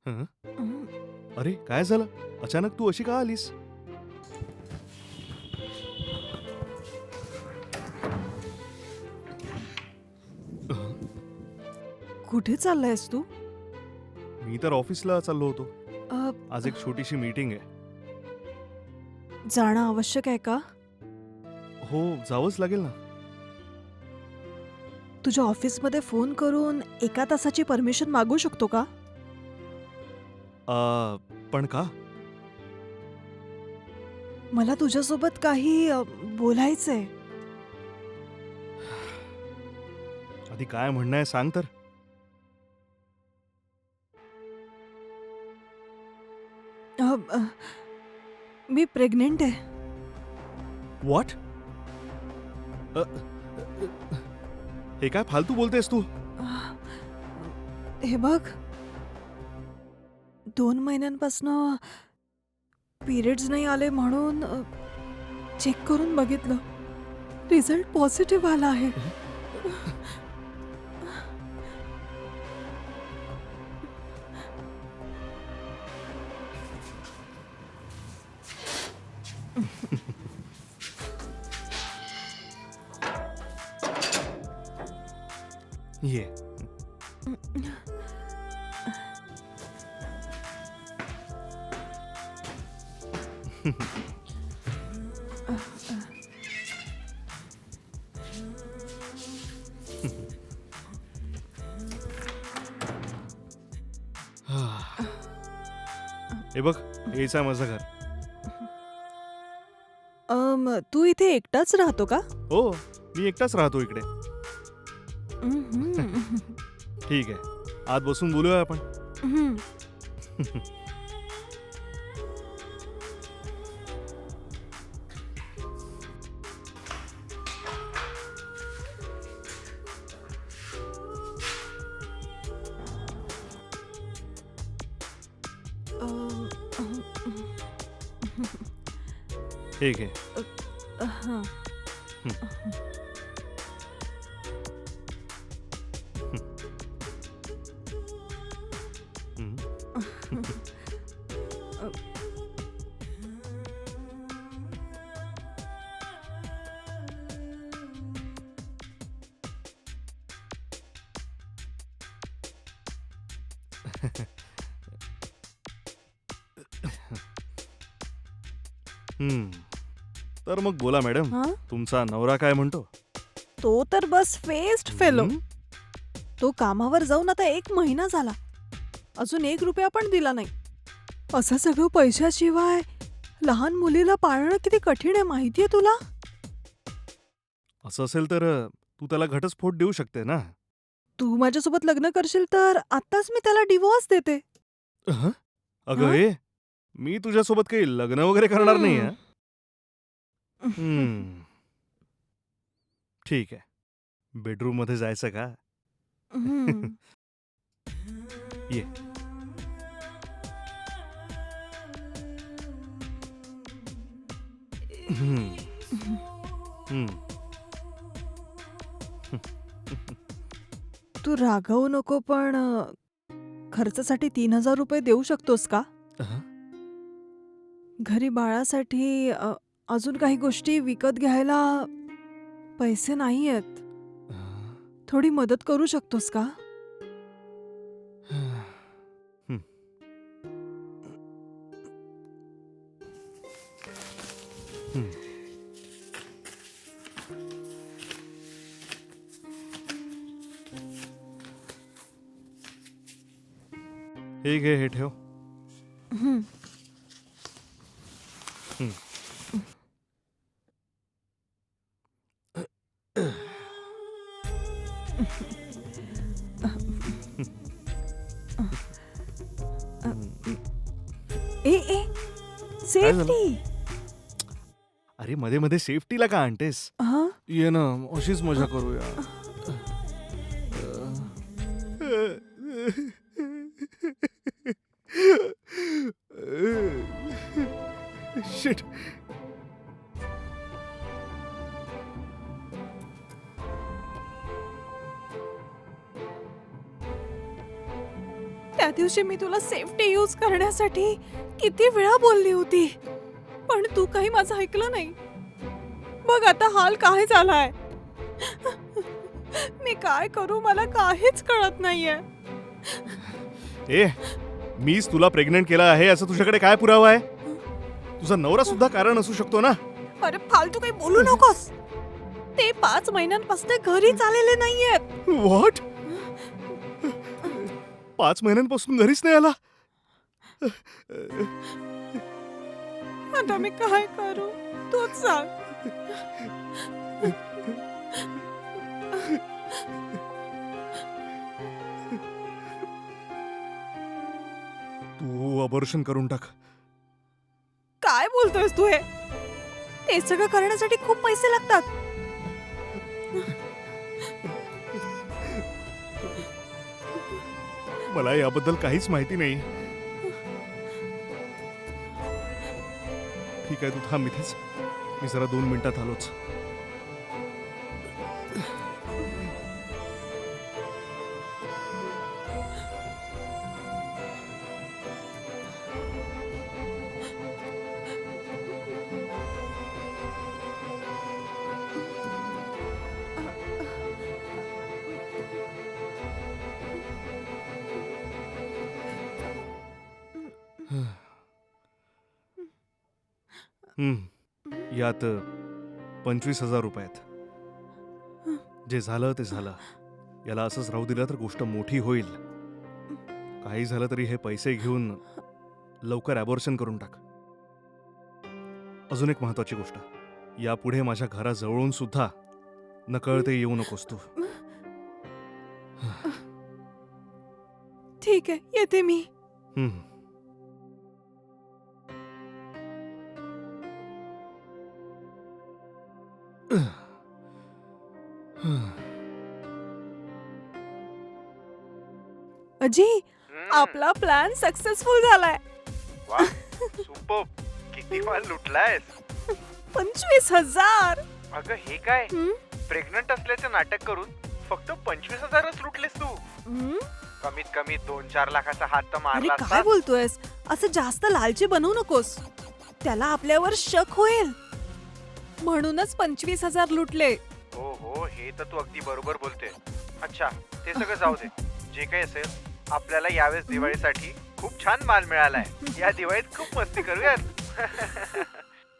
हं? हं. अरे काय झालं? अचानक तू अशी का आलीस? हं? कुठे चाललायस तू? मी तर ऑफिसला चाललो होतो. अ, आज एक छोटीशी मीटिंग आहे. जाणं आवश्यक आहे का? हो, जावंच लागेल ना. तुझ्या ऑफिसमध्ये फोन करून 1 तासाची परमिशन मागू शकतो का? पण का? मला तुझ्यासोबत काही बोलायचंय. आधी काय म्हणणं आहे सांग तर? अ, अ, मी प्रेग्नंट आहे. व्हॉट? अ, अ, अ, हे काय फालतू बोलतेस तू? अ, हे बघ, 2 महिन्यांपासनं पिरियड्स नाही आले म्हणून चेक करून बघितलं. रिझल्ट पॉझिटिव्ह आला आहे. ये. हे बघ, हेच आहे माझं घर. तू इथे एकटाच राहतो का? हो, मी एकटाच राहतो इकडे. हम्म. ठीक आहे. आत बसून बोलूया आपण. हम्म. अं, अहं, हे घे. अहं. हं. हं. हं. तर मग बोला मॅडम, हां? तुमचा नवरा काय म्हणतो? तो तर बस फेस्ट फेलो. हं? तो कामावर जाऊन आता 1 महिना झाला. अजून 1 रुपया पण दिला नाही. असं सगळं पैशाशिवाय लहान मुलीला पाळणं किती कठीण आहे माहितीये तुला? असं असेल तर तू त्याला घटस्फोट देऊ शकते ना? तू माझ्यासोबत लग्न करशील तर आत्ताच मी त्याला डिव्होर्स देते. हं? अगं हां? हे, मी तुझ्यासोबत काही लग्न वगैरे करणार नाही हं. हां. हं. ठीक आहे. बेडरूममध्ये जायचं का? हं. ये. हं. हं. तू रागवू नको पण खर्चासाठी 3,000 रुपये देऊ शकतोस का? हं? घरी बाळासाठी अजून काही गोष्टी विकत घ्यायला पैसे नाहीयेत. थोडी मदत करू शकतोस का? हं. हं. हे घे, हे ठेव. हं. हं. हं. ए काय झालं? सेफ्टी. अरे मध्ये-मध्ये सेफ्टीला का आणतेस? हां? ये ना, अशीच मजा करूया. शिट. त्या दिवशी मी तुला सेफ्टी यूज करण्यासाठी किती वेळा बोलली होती, पण तू काही माझं ऐकलं नाही. बघ आता हाल काय झालाय. मी काय करू मला काहीच कळत नाहीये. ए, मीच तुला प्रेग्नंट केलं आहे याचा तुझ्याकडे काय पुरावा आहे? तुझा नवरा सुद्धा कारण असू शकतो ना. अरे फालतू काही बोलू नकोस. ते 5 महिन्यांपासून घरीच आलेले नाहीयेत. व्हॉट? 5 महिन्यांपासून घरीच नाही आला? आता मी काय करू तूच सांग. तू अबॉर्शन करून टाक. काय बोलतोयस तू हे? ते सगळं करण्यासाठी खूप पैसे लागतात. मला याबद्दल काहीच माहिती नाही. ठीक आहे, तू थांब इथेच. मी जरा 2 मिनिटात आलोच. यात 25,000 रुपये आहेत. जे झालं ते झालं. याला असंच राहू दिलं तर गोष्ट मोठी होईल. काही झालं तरी हे पैसे घेऊन लवकर अबॉर्शन करून टाक. अजून एक महत्वाची गोष्ट, यापुढे माझ्या घराजवळून सुद्धा नकळते येऊ नकोस तू. ठीक आहे, येते मी. हम्म. अजी, आपला प्लॅन सक्सेसफुल झालाय. वाह, सुपर्ब. किती माल लुटलायस. 25,000. अगं हे काय, हं? प्रेग्नंट असल्याचं नाटक करून फक्त 25,000च लुटलेस तू. हं? कमीत कमी 2-4 लाखाचा हात तर अरे मारला काय असता. बोलतोयस? असं जास्त लालची बनवू नकोस. त्याला आपल्यावर शक होईल. म्हणूनच 25,000 लुटले. हो हो, हे तर तू अगदी बरोबर बोलते. अच्छा, ते सगळं जाऊ दे. जे काही असेल, आपल्याला यावेळेस दिवाळीसाठी खूप छान माल मिळालाय. या दिवाळीत खूप मस्ती करूयात.